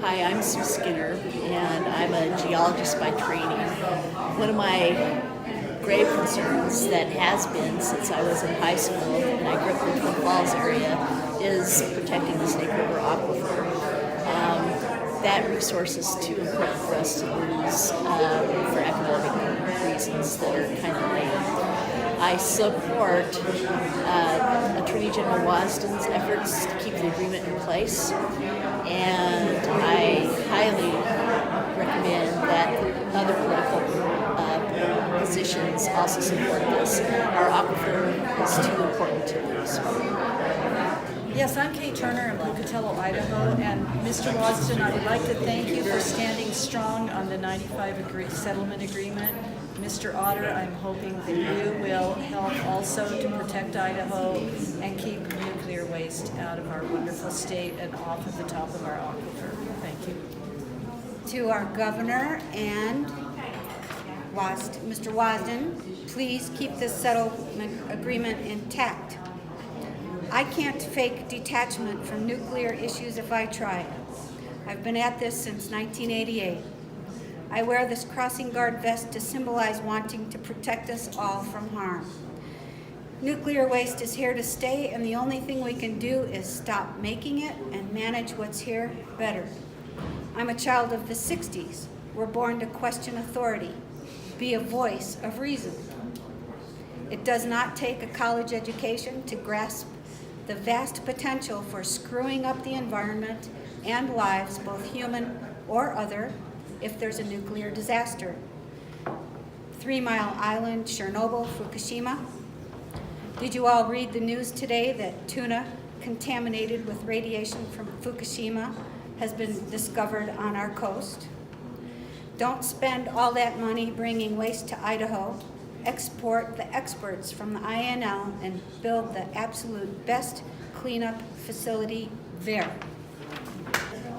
Hi, I'm Sue Skinner, and I'm a geologist by training. One of my grave concerns that has been since I was in high school, and I grew up in the Twin Falls area, is protecting the Snake River aquifer. That resource is too important for us to lose for economic reasons that are kind of lame. I support Attorney General Wasden's efforts to keep the agreement in place, and I highly recommend that other political positions also support this. Our aquifer is too important to lose. Yes, I'm Kay Turner in Pocatello, Idaho, and Mr. Wasden, I would like to thank you for standing strong on the 95 settlement agreement. Mr. Otter, I'm hoping that you will help also to protect Idaho and keep nuclear waste out of our wonderful state and off of the top of our aquifer. Thank you. To our governor and Mr. Wasden, please keep this settlement agreement intact. I can't fake detachment from nuclear issues if I try. I've been at this since 1988. I wear this crossing guard vest to symbolize wanting to protect us all from harm. Nuclear waste is here to stay, and the only thing we can do is stop making it and manage what's here better. I'm a child of the 60s. We're born to question authority, be a voice of reason. It does not take a college education to grasp the vast potential for screwing up the environment and lives, both human or other, if there's a nuclear disaster. 3 Mile Island, Chernobyl, Fukushima. Did you all read the news today that tuna contaminated with radiation from Fukushima has been discovered on our coast? Don't spend all that money bringing waste to Idaho. Export the experts from the INL and build the absolute best cleanup facility there.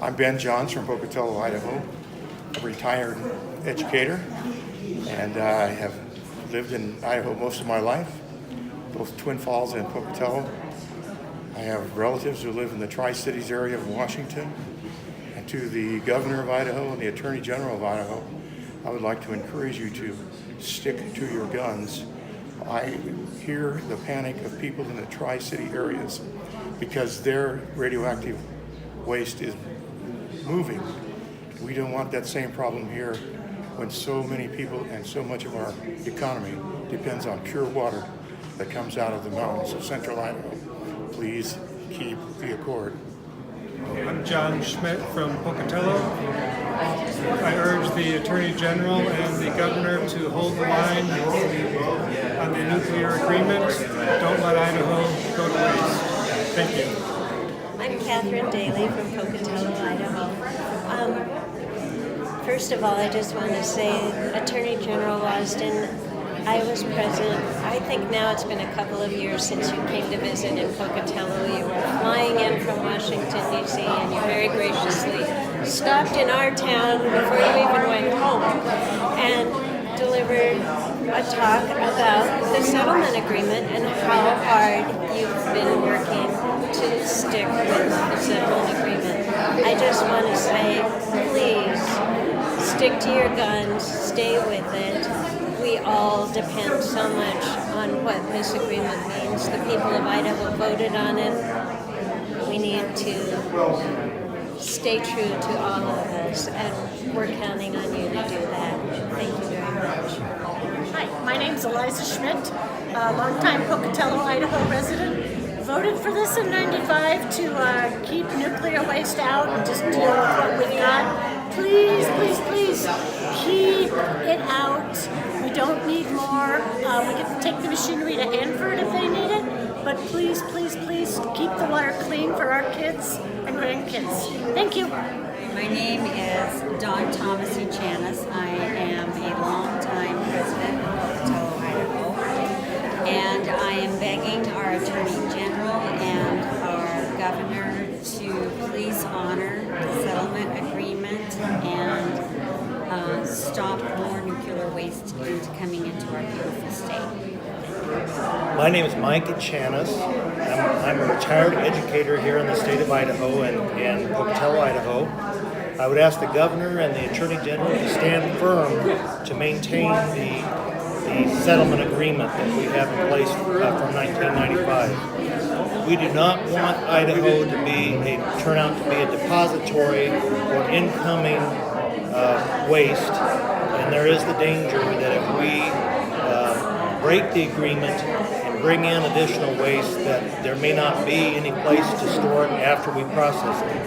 I'm Ben Johns from Pocatello, Idaho, a retired educator, and I have lived in Idaho most of my life, both Twin Falls and Pocatello. I have relatives who live in the Tri-Cities area of Washington, and to the governor of Idaho and the attorney general of Idaho, I would like to encourage you to stick to your guns. I hear the panic of people in the Tri-City areas because their radioactive waste is moving. We don't want that same problem here when so many people and so much of our economy depends on pure water that comes out of the mountains of central Idaho. Please keep the accord. I'm John Schmidt from Pocatello. I urge the Attorney General and the Governor to hold the line on the nuclear agreement. Don't let Idaho go to waste. Thank you. I'm Catherine Daly from Pocatello, Idaho. First of all, I just want to say, Attorney General Wasden, I was present. I think now it's been a couple of years since you came to visit in Pocatello. You were flying in from Washington, D.C., and you very graciously stopped in our town before you even went home and delivered a talk about the settlement agreement and how hard you've been working to stick with the settlement agreement. I just want to say, please, stick to your guns, stay with it. We all depend so much on what this agreement means. The people of Idaho voted on it. We need to stay true to all of us, and we're counting on you to do that. Thank you very much. Hi, my name's Eliza Schmidt, a longtime Pocatello, Idaho resident. Voted for this in '95 to keep nuclear waste out and just deal with what we've got. Please, please, please keep it out. We don't need more. We can take the machinery to Hanford if they need it, but please, please, please keep the water clean for our kids and grandkids. Thank you. My name is Dawn Thomas Chanis. I am a longtime resident of Pocatello, Idaho, and I am begging our Attorney General and our Governor to please honor the settlement agreement and stop more nuclear waste coming into our beautiful state. My name is Mike Chanis. I'm a retired educator here in the state of Idaho and Pocatello, Idaho. I would ask the governor and the attorney general to stand firm to maintain the settlement agreement that we have in place from 1995. We do not want Idaho to turn out to be a depository for incoming waste, and there is the danger that if we break the agreement and bring in additional waste, that there may not be any place to store it after we process it.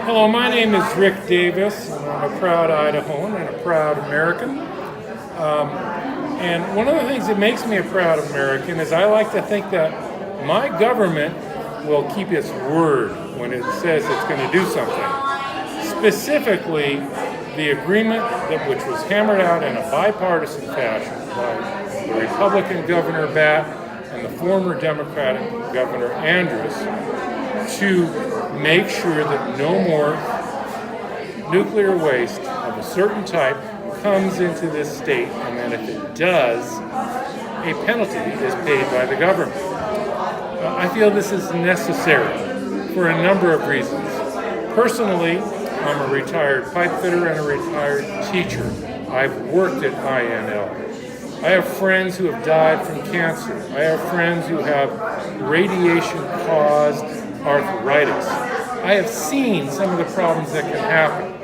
Hello, my name is Rick Davis, and I'm a proud Idahoan and a proud American. And one of the things that makes me a proud American is I like to think that my government will keep its word when it says it's going to do something. Specifically, the agreement which was hammered out in a bipartisan fashion by the Republican Governor Batt and the former Democratic Governor Andrus to make sure that no more nuclear waste of a certain type comes into this state, and then if it does, a penalty is paid by the government. I feel this is necessary for a number of reasons. Personally, I'm a retired pipe fitter and a retired teacher. I've worked at INL. I have friends who have died from cancer. I have friends who have radiation-caused arthritis. I have seen some of the problems that can happen.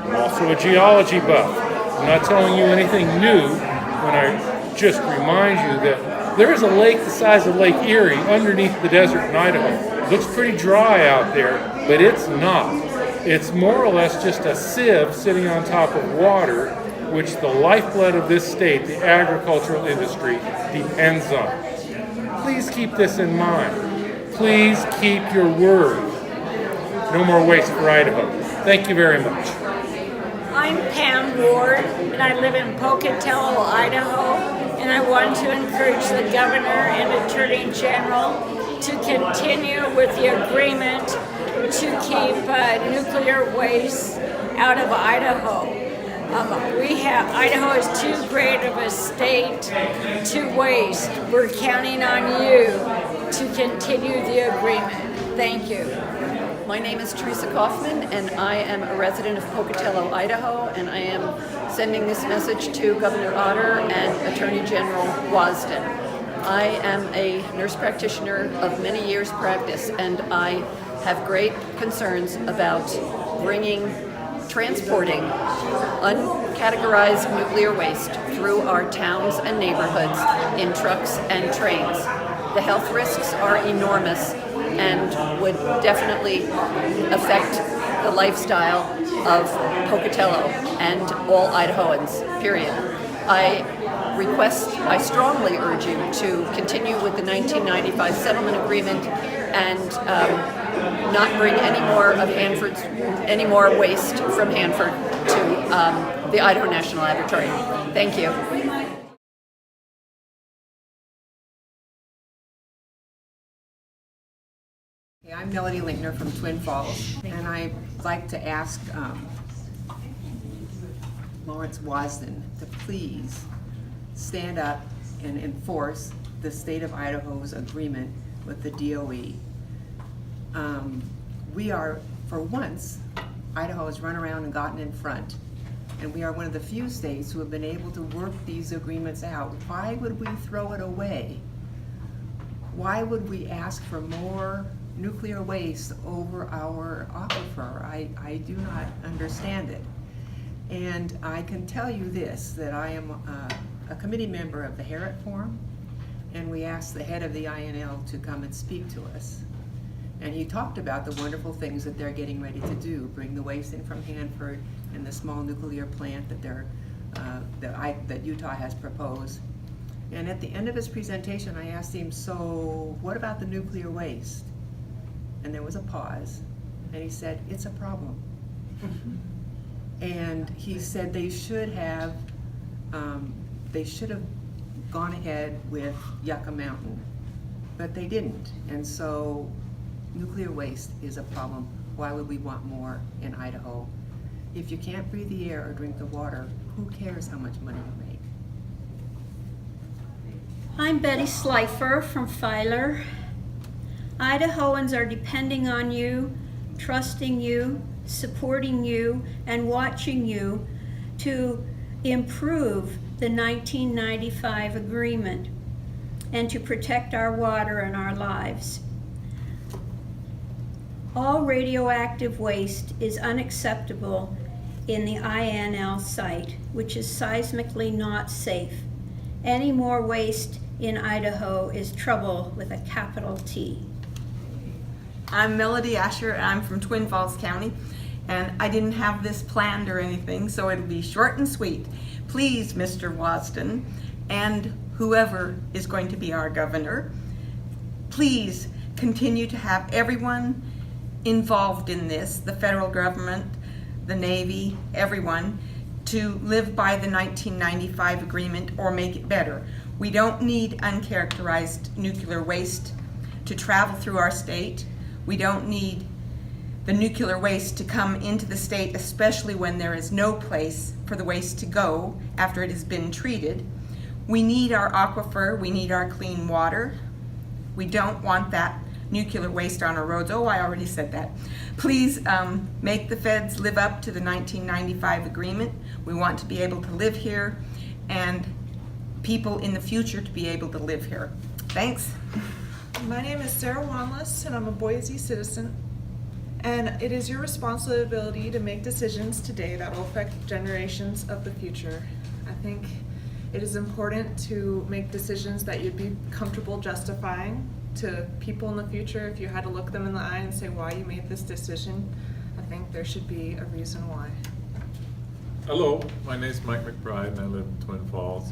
I'm also a geology buff. I'm not telling you anything new when I just remind you that there is a lake the size of Lake Erie underneath the desert in Idaho. It looks pretty dry out there, but it's not. It's more or less just a sieve sitting on top of water, which the lifeblood of this state, the agricultural industry, depends on. Please keep this in mind. Please keep your word. No more waste for Idaho. Thank you very much. I'm Pam Ward, and I live in Pocatello, Idaho, and I want to encourage the governor and attorney general to continue with the agreement to keep nuclear waste out of Idaho. Idaho is too great of a state to waste. We're counting on you to continue the agreement. Thank you. My name is Teresa Kaufman, and I am a resident of Pocatello, Idaho, and I am sending this message to Governor Otter and Attorney General Wasden. I am a nurse practitioner of many years' practice, and I have great concerns about transporting uncategorized nuclear waste through our towns and neighborhoods in trucks and trains. The health risks are enormous and would definitely affect the lifestyle of Pocatello and all Idahoans, period. I strongly urge you to continue with the 1995 settlement agreement and not bring any more waste from Hanford to the Idaho National Laboratory. Thank you. I'm Melody Linkner from Twin Falls, and I'd like to ask Lawrence Wasden to please stand up and enforce the state of Idaho's agreement with the DOE. We are, for once, Idaho has run around and gotten in front, and we are one of the few states who have been able to work these agreements out. Why would we throw it away? Why would we ask for more nuclear waste over our aquifer? I do not understand it. And I can tell you this, that I am a committee member of the Herrick Forum, and we asked the head of the INL to come and speak to us. And he talked about the wonderful things that they're getting ready to do, bring the waste in from Hanford and the small nuclear plant that that Utah has proposed. And at the end of his presentation, I asked him, so what about the nuclear waste? And there was a pause, and he said, it's a problem. And he said they should have gone ahead with Yucca Mountain, but they didn't. And so nuclear waste is a problem. Why would we want more in Idaho? If you can't breathe the air or drink the water, who cares how much money you make? I'm Betty Slifer from Filer. Idahoans are depending on you, trusting you, supporting you and watching you to improve the 1995 agreement and to protect our water and our lives. All radioactive waste is unacceptable in the INL site, which is seismically not safe. Any more waste in Idaho is trouble with a capital T. I'm Melody Asher, and I'm from Twin Falls County, and I didn't have this planned or anything, so it'll be short and sweet. Please, Mr. Wasden, and whoever is going to be our governor, please continue to have everyone involved in this, the federal government, the Navy, everyone, to live by the 1995 agreement or make it better. We don't need uncharacterized nuclear waste to travel through our state. We don't need the nuclear waste to come into the state, especially when there is no place for the waste to go after it has been treated. We need our aquifer, we need our clean water. We don't want that nuclear waste on our roads. Oh, I already said that. Please make the feds live up to the 1995 agreement. We want to be able to live here and people in the future to be able to live here. Thanks. My name is Sarah Wanless, and I'm a Boise citizen. And it is your responsibility to make decisions today that will affect generations of the future. I think it is important to make decisions that you'd be comfortable justifying to people in the future. If you had to look them in the eye and say why you made this decision, I think there should be a reason why. Hello, my name is Mike McBride and I live in Twin Falls.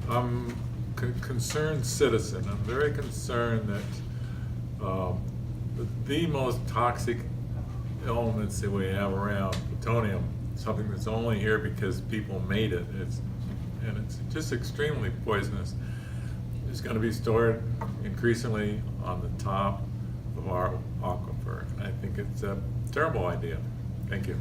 I'm a concerned citizen. I'm very concerned that the most toxic elements that we have around, plutonium, something that's only here because people made it, it's just extremely poisonous, is going to be stored increasingly on the top of our aquifer. I think it's a terrible idea. Thank you.